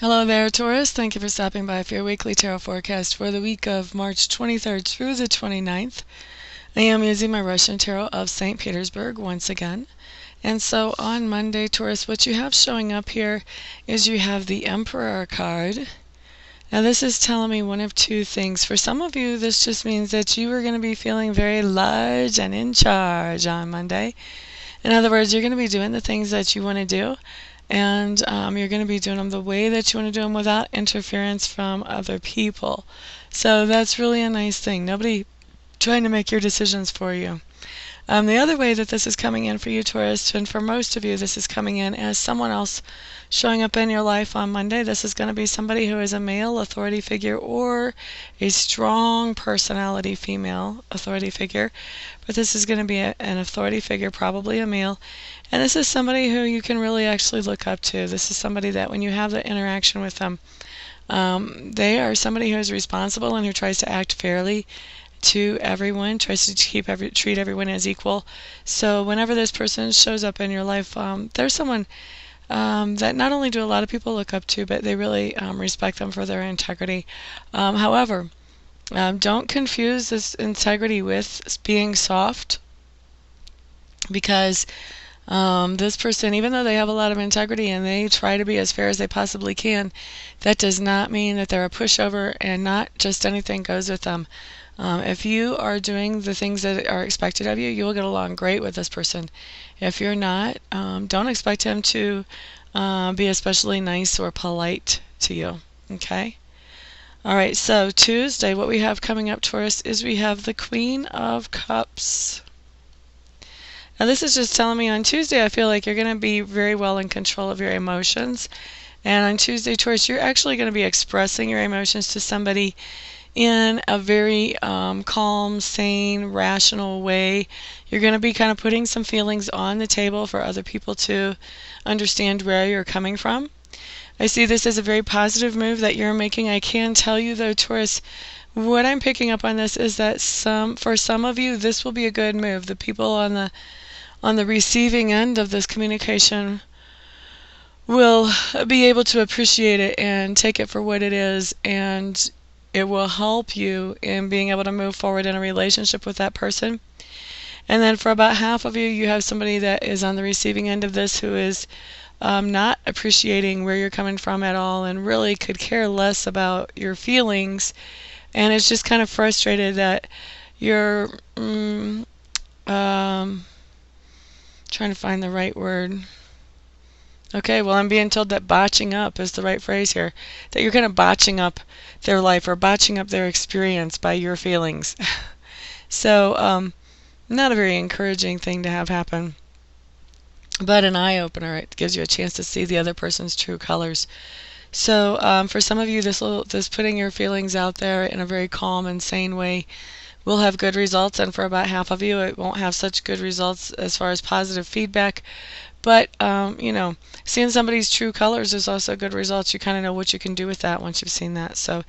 Hello there, Taurus. Thank you for stopping by for your weekly tarot forecast for the week of March 23rd through the 29th. I am using my Russian tarot of St. Petersburg once again. And so on Monday, Taurus, what you have showing up here is you have the Emperor card. Now this is telling me one of two things. For some of you, this just means that you are going to be feeling very large and in charge on Monday. In other words, you're going to be doing the things that you want to do. And you're going to be doing them the way that you want to do them without interference from other people. So that's really a nice thing. Nobody trying to make your decisions for you. The other way that this is coming in for you, Taurus, and for most of you, this is coming in as someone else showing up in your life on Monday. This is going to be somebody who is a male authority figure or a strong personality female authority figure. But this is going to be an authority figure, probably a male. And this is somebody who you can really actually look up to. This is somebody that when you have the interaction with them, they are somebody who is responsible and who tries to act fairly to everyone, tries to treat everyone as equal. So whenever this person shows up in your life, there's someone that not only do a lot of people look up to, but they really respect them for their integrity. However, don't confuse this integrity with being soft, because this person, even though they have a lot of integrity and they try to be as fair as they possibly can, that does not mean that they're a pushover and not just anything goes with them. If you are doing the things that are expected of you, you will get along great with this person. If you're not, don't expect him to be especially nice or polite to you. Okay? Alright, so Tuesday, what we have coming up, Taurus, is we have the Queen of Cups. Now this is just telling me on Tuesday I feel like you're going to be very well in control of your emotions. And on Tuesday, Taurus, you're actually going to be expressing your emotions to somebody in a very calm, sane, rational way. You're going to be kind of putting some feelings on the table for other people to understand where you're coming from. I see this as a very positive move that you're making. I can tell you though, Taurus, what I'm picking up on this is that for some of you, this will be a good move. The people on the receiving end of this communication will be able to appreciate it and take it for what it is, and it will help you in being able to move forward in a relationship with that person. And then for about half of you, you have somebody that is on the receiving end of this who is not appreciating where you're coming from at all and really could care less about your feelings, and it's just kind of frustrated that you're trying to find the right word. Okay, well, I'm being told that botching up is the right phrase here. That you're kind of botching up their life or botching up their experience by your feelings. So, not a very encouraging thing to have happen. But an eye-opener. It gives you a chance to see the other person's true colors. So, for some of you, this putting your feelings out there in a very calm and sane way will have good results. And for about half of you, it won't have such good results as far as positive feedback. But, you know, seeing somebody's true colors is also good results. You kind of know what you can do with that once you've seen that. So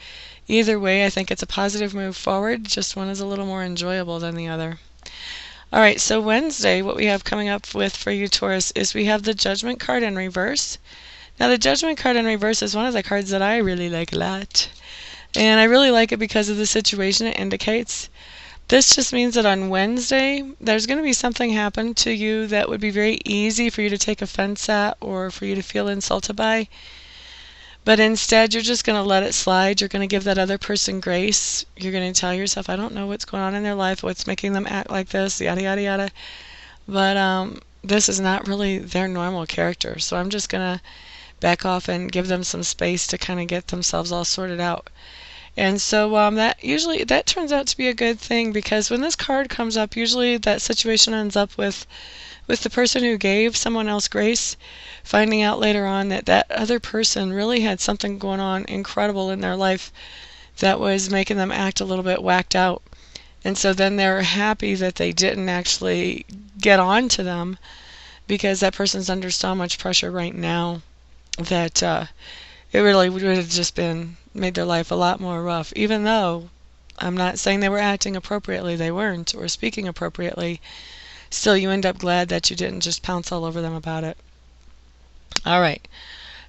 either way, I think it's a positive move forward. Just one is a little more enjoyable than the other. All right, so Wednesday, what we have coming up with for you, Taurus, is we have the Judgment card in reverse. Now, the Judgment card in reverse is one of the cards that I really like a lot. And I really like it because of the situation it indicates. This just means that on Wednesday, there's going to be something happen to you that would be very easy for you to take offense at or for you to feel insulted by. But instead, you're just going to let it slide. You're going to give that other person grace. You're going to tell yourself, I don't know what's going on in their life, what's making them act like this, yada, yada, yada. But this is not really their normal character. So I'm just going to back off and give them some space to kind of get themselves all sorted out. And so that turns out to be a good thing, because when this card comes up, usually that situation ends up with the person who gave someone else grace finding out later on that that other person really had something going on incredible in their life that was making them act a little bit whacked out. And so then they're happy that they didn't actually get on to them, because that person's under so much pressure right now that it really would have just made their life a lot more rough. Even though I'm not saying they were acting appropriately, they weren't, or speaking appropriately, still you end up glad that you didn't just pounce all over them about it. All right.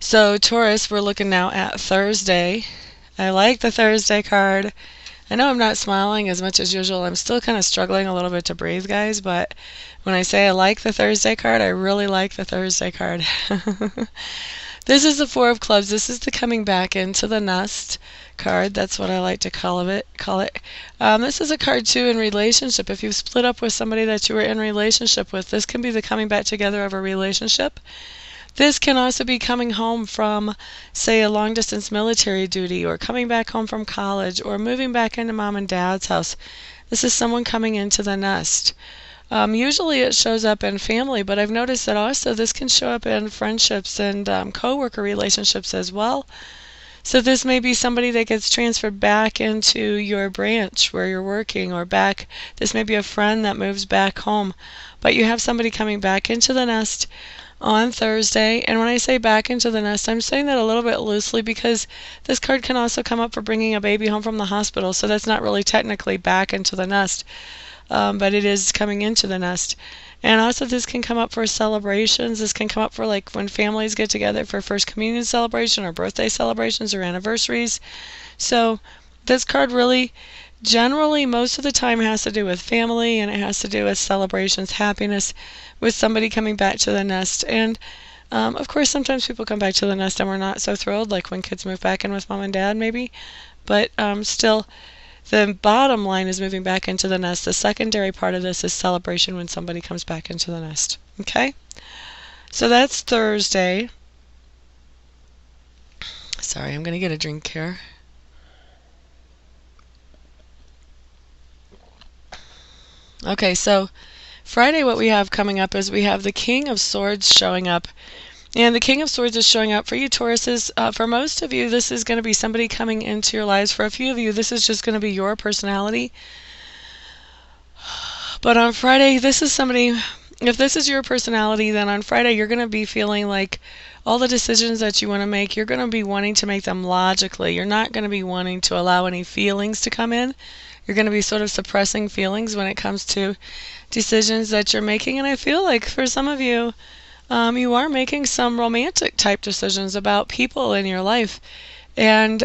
So Taurus, we're looking now at Thursday. I like the Thursday card. I know I'm not smiling as much as usual. I'm still kind of struggling a little bit to breathe, guys, but when I say I like the Thursday card, I really like the Thursday card. This is the Four of Clubs. This is the coming back into the nest card. That's what I like to call it. This is a card, too, in relationship. If you've split up with somebody that you were in relationship with, this can be the coming back together of a relationship. This can also be coming home from, say, a long-distance military duty, or coming back home from college, or moving back into mom and dad's house. This is someone coming into the nest. Usually it shows up in family, but I've noticed that also this can show up in friendships and co-worker relationships as well. So this may be somebody that gets transferred back into your branch where you're working, or back. This may be a friend that moves back home, but you have somebody coming back into the nest on Thursday. And when I say back into the nest, I'm saying that a little bit loosely because this card can also come up for bringing a baby home from the hospital, so that's not really technically back into the nest. But it is coming into the nest. And also this can come up for celebrations. This can come up for like when families get together for first communion celebration or birthday celebrations or anniversaries. So this card really generally most of the time has to do with family, and it has to do with celebrations, happiness, with somebody coming back to the nest. And of course sometimes people come back to the nest and we're not so thrilled, like when kids move back in with mom and dad maybe. But still, the bottom line is moving back into the nest. The secondary part of this is celebration when somebody comes back into the nest. Okay? So that's Thursday. Sorry, I'm going to get a drink here. Okay, so Friday what we have coming up is we have the King of Swords showing up. And the King of Swords is showing up for you, Tauruses. For most of you, this is going to be somebody coming into your lives. For a few of you, this is just going to be your personality. But on Friday, this is somebody, if this is your personality, then on Friday, you're going to be feeling like all the decisions that you want to make, you're going to be wanting to make them logically. You're not going to be wanting to allow any feelings to come in. You're going to be sort of suppressing feelings when it comes to decisions that you're making. And I feel like for some of you, you are making some romantic type decisions about people in your life, and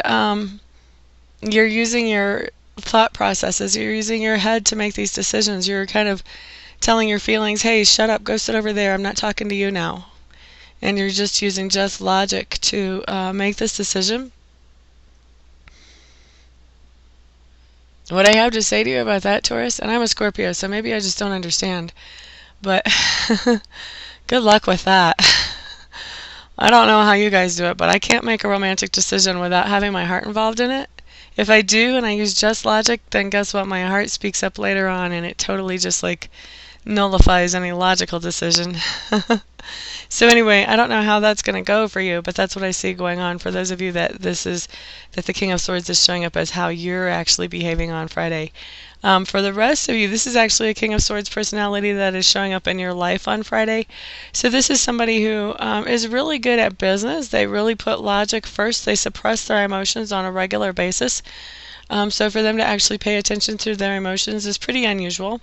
you're using your thought processes, you're using your head to make these decisions. You're kind of telling your feelings, hey, shut up, go sit over there, I'm not talking to you now. And you're just using just logic to make this decision. What I have to say to you about that, Taurus, and I'm a Scorpio, so maybe I just don't understand, but good luck with that. I don't know how you guys do it, but I can't make a romantic decision without having my heart involved in it. If I do and I use just logic, then guess what? My heart speaks up later on, and it totally just like nullifies any logical decision. So anyway, I don't know how that's going to go for you, but that's what I see going on for those of you that the King of Swords is showing up as how you're actually behaving on Friday. For the rest of you, this is actually a King of Swords personality that is showing up in your life on Friday. So this is somebody who is really good at business. They really put logic first. They suppress their emotions on a regular basis. So for them to actually pay attention to their emotions is pretty unusual.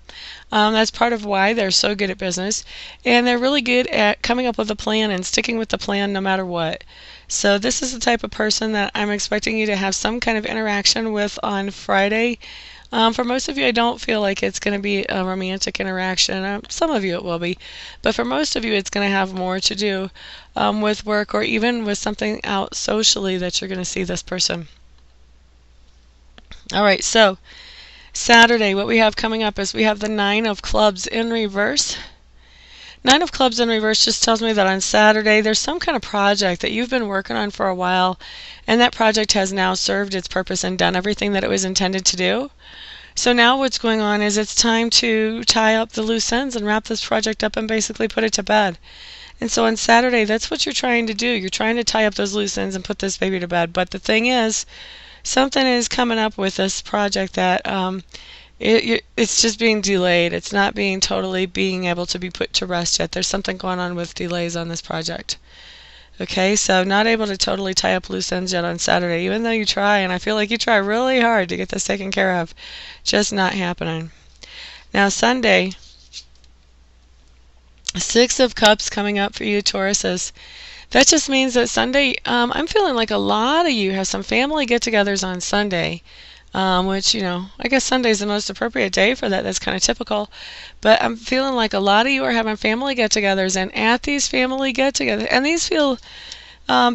That's part of why they're so good at business. And they're really good at coming up with a plan and sticking with the plan no matter what. So this is the type of person that I'm expecting you to have some kind of interaction with on Friday. For most of you, I don't feel like it's going to be a romantic interaction. Some of you it will be. But for most of you, it's going to have more to do with work, or even with something out socially that you're going to see this person. All right, so Saturday, what we have coming up is we have the Nine of Clubs in reverse. Nine of Clubs in reverse just tells me that on Saturday there's some kind of project that you've been working on for a while, and that project has now served its purpose and done everything that it was intended to do. So now what's going on is it's time to tie up the loose ends and wrap this project up and basically put it to bed. And so on Saturday, that's what you're trying to do. You're trying to tie up those loose ends and put this baby to bed. But the thing is, something is coming up with this project that it's just being delayed. It's not being totally being able to be put to rest yet. There's something going on with delays on this project. Okay, so not able to totally tie up loose ends yet on Saturday, even though you try, and I feel like you try really hard to get this taken care of. Just not happening. Now Sunday, Six of Cups coming up for you, Tauruses. That just means that Sunday, I'm feeling like a lot of you have some family get-togethers on Sunday, which, I guess Sunday is the most appropriate day for that. That's kind of typical. But I'm feeling like a lot of you are having family get-togethers, and at these family get-togethers, and these feel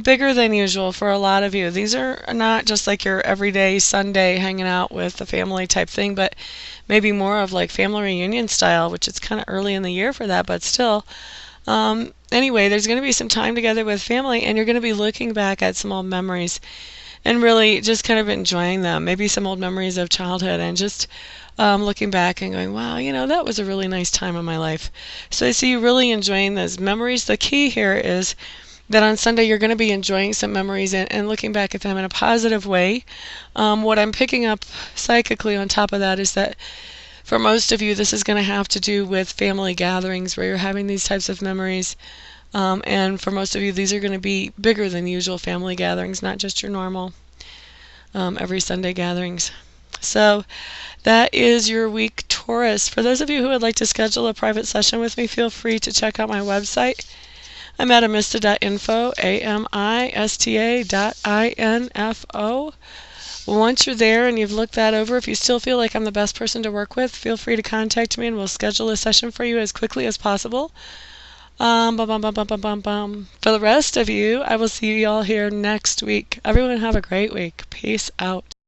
bigger than usual for a lot of you. These are not just like your everyday Sunday hanging out with the family type thing, but maybe more of like family reunion style, which it's kind of early in the year for that, but still. Anyway, there's going to be some time together with family, and you're going to be looking back at some old memories and really just kind of enjoying them. Maybe some old memories of childhood, and just looking back and going, wow, that was a really nice time in my life. So I see you really enjoying those memories. The key here is that on Sunday you're going to be enjoying some memories and looking back at them in a positive way. What I'm picking up psychically on top of that is that for most of you, this is going to have to do with family gatherings where you're having these types of memories. And for most of you, these are going to be bigger than usual family gatherings, not just your normal every Sunday gatherings. So that is your week, Taurus. For those of you who would like to schedule a private session with me, feel free to check out my website. I'm at amista.info, amista.info. Once you're there and you've looked that over, if you still feel like I'm the best person to work with, feel free to contact me and we'll schedule a session for you as quickly as possible. For the rest of you, I will see you all here next week. Everyone have a great week. Peace out.